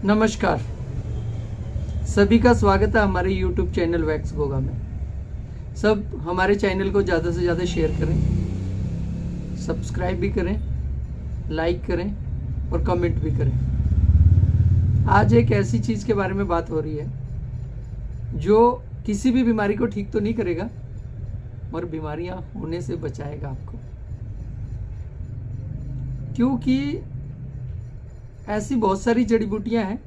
नमस्कार, सभी का स्वागत है हमारे YouTube चैनल वैक्स गोगा में। सब हमारे चैनल को ज़्यादा से ज़्यादा शेयर करें, सब्सक्राइब भी करें, लाइक करें और कमेंट भी करें। आज एक ऐसी चीज़ के बारे में बात हो रही है जो किसी भी बीमारी को ठीक तो नहीं करेगा और बीमारियां होने से बचाएगा आपको, क्योंकि ऐसी बहुत सारी जड़ी बूटियां हैं,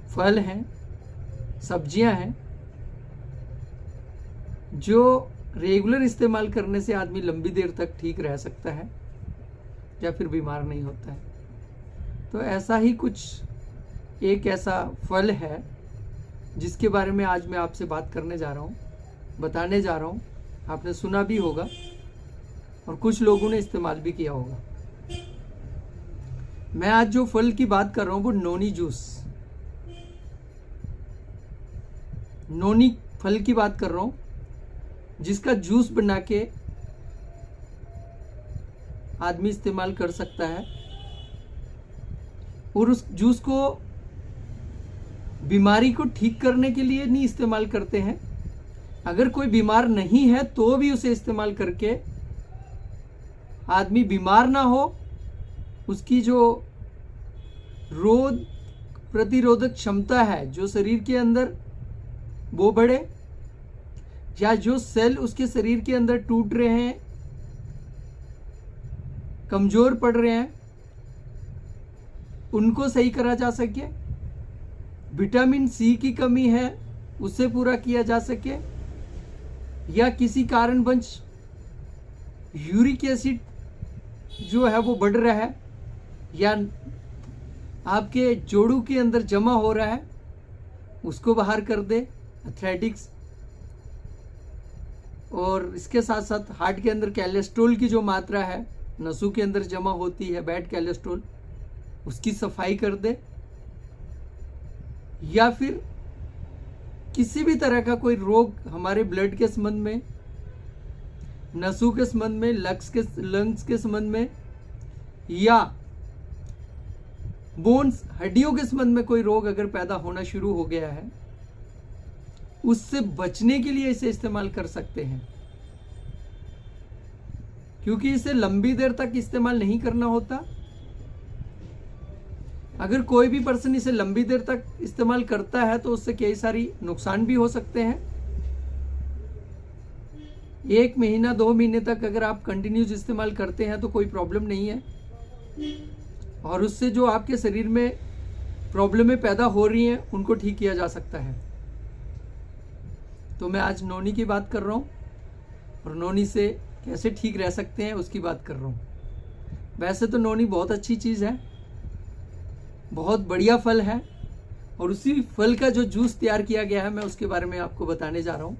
फल हैं, सब्जियां हैं जो रेगुलर इस्तेमाल करने से आदमी लंबी देर तक ठीक रह सकता है या फिर बीमार नहीं होता है। तो ऐसा ही कुछ एक ऐसा फल है जिसके बारे में आज मैं आपसे बात करने जा रहा हूँ, बताने जा रहा हूँ। आपने सुना भी होगा और कुछ लोगों ने इस्तेमाल भी किया होगा। मैं आज जो फल की बात कर रहा हूं वो नोनी जूस, नोनी फल की बात कर रहा हूं, जिसका जूस बना के आदमी इस्तेमाल कर सकता है। और उस जूस को बीमारी को ठीक करने के लिए नहीं इस्तेमाल करते हैं। अगर कोई बीमार नहीं है तो भी उसे इस्तेमाल करके आदमी बीमार ना हो, उसकी जो रोग प्रतिरोधक क्षमता है जो शरीर के अंदर वो बढ़े, या जो सेल उसके शरीर के अंदर टूट रहे हैं, कमजोर पड़ रहे हैं, उनको सही करा जा सके। विटामिन सी की कमी है उसे पूरा किया जा सके, या किसी कारणवश यूरिक एसिड जो है वो बढ़ रहा है या आपके जोड़ों के अंदर जमा हो रहा है, उसको बाहर कर दे, एथलेटिक्स। और इसके साथ साथ हार्ट के अंदर कोलेस्ट्रॉल की जो मात्रा है नसों के अंदर जमा होती है, बैड कोलेस्ट्रॉल, उसकी सफाई कर दे। या फिर किसी भी तरह का कोई रोग हमारे ब्लड के संबंध में, नसों के संबंध में, लंग्स के संबंध में, या बोन्स हड्डियों के संबंध में कोई रोग अगर पैदा होना शुरू हो गया है, उससे बचने के लिए इसे इस्तेमाल कर सकते हैं। क्योंकि इसे लंबी देर तक इस्तेमाल नहीं करना होता। अगर कोई भी पर्सन इसे लंबी देर तक इस्तेमाल करता है तो उससे कई सारी नुकसान भी हो सकते हैं। 1 महीना 2 महीने तक अगर आप कंटिन्यूस इस्तेमाल करते हैं तो कोई प्रॉब्लम नहीं है, और उससे जो आपके शरीर में प्रॉब्लमें पैदा हो रही हैं उनको ठीक किया जा सकता है। तो मैं आज नोनी की बात कर रहा हूँ और नोनी से कैसे ठीक रह सकते हैं उसकी बात कर रहा हूँ। वैसे तो नोनी बहुत अच्छी चीज़ है, बहुत बढ़िया फल है, और उसी फल का जो जूस तैयार किया गया है मैं उसके बारे में आपको बताने जा रहा हूँ।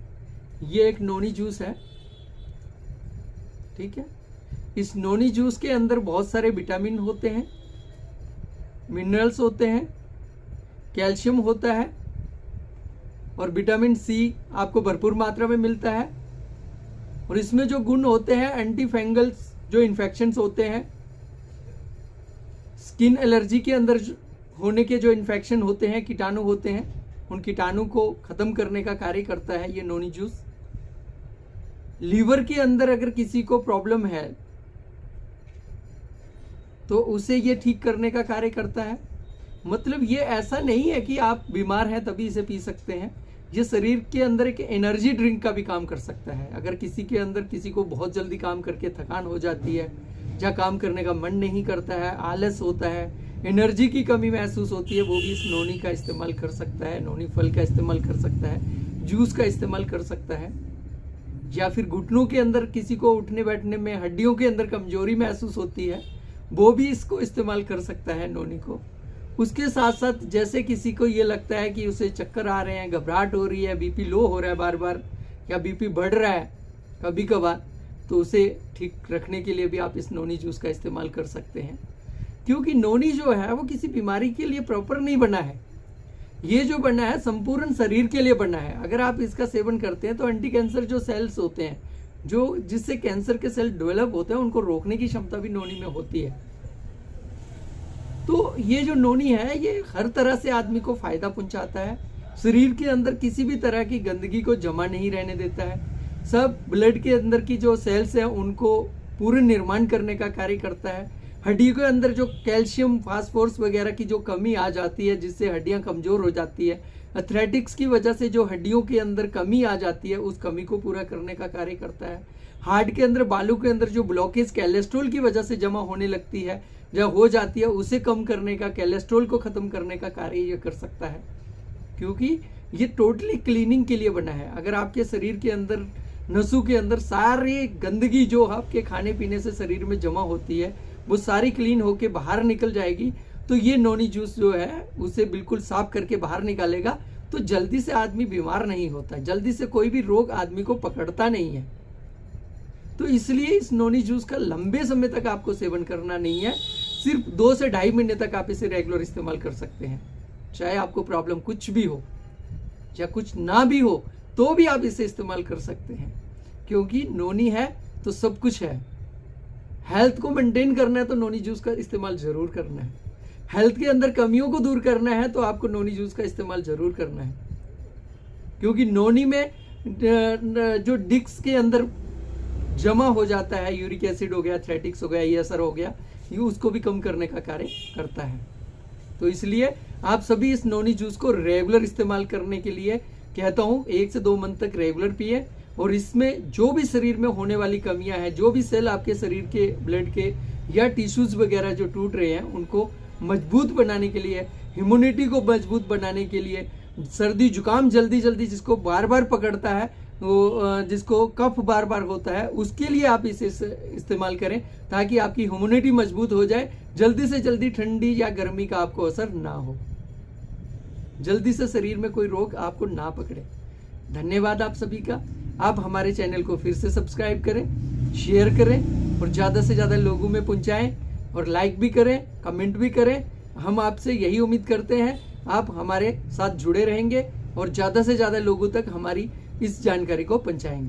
ये एक नोनी जूस है, ठीक है। इस नोनी जूस के अंदर बहुत सारे विटामिन होते हैं, मिनरल्स होते हैं, कैल्शियम होता है, और विटामिन सी आपको भरपूर मात्रा में मिलता है। और इसमें जो गुण होते हैं, एंटी फंगल्स जो इन्फेक्शंस होते हैं, स्किन एलर्जी के अंदर होने के जो इन्फेक्शन होते हैं, कीटाणु होते हैं, उन कीटाणु को खत्म करने का कार्य करता है ये नोनी जूस। लीवर के अंदर अगर किसी को प्रॉब्लम है तो उसे ये ठीक करने का कार्य करता है। मतलब ये ऐसा नहीं है कि आप बीमार हैं तभी इसे पी सकते हैं। ये शरीर के अंदर एक एनर्जी ड्रिंक का भी काम कर सकता है। अगर किसी के अंदर किसी को बहुत जल्दी काम करके थकान हो जाती है, या काम करने का मन नहीं करता है, आलस होता है, एनर्जी की कमी महसूस होती है, वो भी इस नोनी का इस्तेमाल कर सकता है, नोनी फल का इस्तेमाल कर सकता है, जूस का इस्तेमाल कर सकता है। या फिर घुटनों के अंदर किसी को उठने बैठने में, हड्डियों के अंदर कमजोरी महसूस होती है, वो भी इसको इस्तेमाल कर सकता है नोनी को। उसके साथ साथ जैसे किसी को ये लगता है कि उसे चक्कर आ रहे हैं, घबराहट हो रही है, बीपी लो हो रहा है बार बार, या बीपी बढ़ रहा है कभी कभार, तो उसे ठीक रखने के लिए भी आप इस नोनी जूस का इस्तेमाल कर सकते हैं। क्योंकि नोनी जो है वो किसी बीमारी के लिए प्रॉपर नहीं बना है, ये जो बना है संपूर्ण शरीर के लिए बना है। अगर आप इसका सेवन करते हैं तो एंटी कैंसर जो सेल्स होते हैं, जो जिससे कैंसर के सेल डेवलप होते हैं, उनको रोकने की क्षमता भी नोनी में होती है। तो ये जो नोनी है ये हर तरह से आदमी को फायदा पहुंचाता है। शरीर के अंदर किसी भी तरह की गंदगी को जमा नहीं रहने देता है। सब ब्लड के अंदर की जो सेल्स हैं उनको पूर्ण निर्माण करने का कार्य करता है। हड्डियों के अंदर जो कैल्शियम, फास्फोरस वगैरह की जो कमी आ जाती है जिससे हड्डियां कमजोर हो जाती है, एथलेटिक्स की वजह से जो हड्डियों के अंदर कमी आ जाती है उस कमी को पूरा करने का कार्य करता है। हार्ट के अंदर, बालों के अंदर जो ब्लॉकेज कोलेस्ट्रॉल की वजह से जमा होने लगती है, जब हो जाती है, उसे कम करने का, कोलेस्ट्रॉल को खत्म करने का कार्य ये कर सकता है, क्योंकि ये टोटली क्लीनिंग के लिए बना है। अगर आपके शरीर के अंदर, नसों के अंदर सारी गंदगी जो आपके खाने पीने से शरीर में जमा होती है वो सारी क्लीन होके बाहर निकल जाएगी, तो ये नोनी जूस जो है उसे बिल्कुल साफ करके बाहर निकालेगा, तो जल्दी से आदमी बीमार नहीं होता, जल्दी से कोई भी रोग आदमी को पकड़ता नहीं है। तो इसलिए इस नोनी जूस का लंबे समय तक आपको सेवन करना नहीं है, सिर्फ 2 से 2.5 महीने तक आप इसे रेगुलर इस्तेमाल कर सकते हैं। चाहे आपको प्रॉब्लम कुछ भी हो या कुछ ना भी हो तो भी आप इसे इस्तेमाल कर सकते हैं, क्योंकि नोनी है तो सब कुछ है। हेल्थ को मेंटेन करना है तो नोनी जूस का इस्तेमाल जरूर करना है। हेल्थ के अंदर कमियों को दूर करना है तो आपको नोनी जूस का इस्तेमाल जरूर करना है, क्योंकि नोनी में जो डिस्क के अंदर जमा हो जाता है, यूरिक एसिड हो गया, एथलेटिक्स हो गया, ये असर हो गया, ये उसको भी कम करने का कार्य करता है। तो इसलिए आप सभी इस नोनी जूस को रेगुलर इस्तेमाल करने के लिए कहता हूँ 1 से 2 मंथ तक रेगुलर पिए, और इसमें जो भी शरीर में होने वाली कमियां हैं, जो भी सेल आपके शरीर के, ब्लड के या टिश्यूज वगैरह जो टूट रहे हैं उनको मजबूत बनाने के लिए, इम्यूनिटी को मजबूत बनाने के लिए, सर्दी जुकाम जल्दी जिसको बार बार पकड़ता है, वो जिसको कफ बार बार होता है, उसके लिए आप इसे इस्तेमाल करें ताकि आपकी इम्यूनिटी मजबूत हो जाए, जल्दी से जल्दी ठंडी या गर्मी का आपको असर ना हो, जल्दी से शरीर में कोई रोग आपको ना पकड़े। धन्यवाद आप सभी का। आप हमारे चैनल को फिर से सब्सक्राइब करें, शेयर करें और ज़्यादा से ज़्यादा लोगों में पहुंचाएं, और लाइक भी करें, कमेंट भी करें। हम आपसे यही उम्मीद करते हैं आप हमारे साथ जुड़े रहेंगे और ज़्यादा से ज़्यादा लोगों तक हमारी इस जानकारी को पहुंचाएंगे।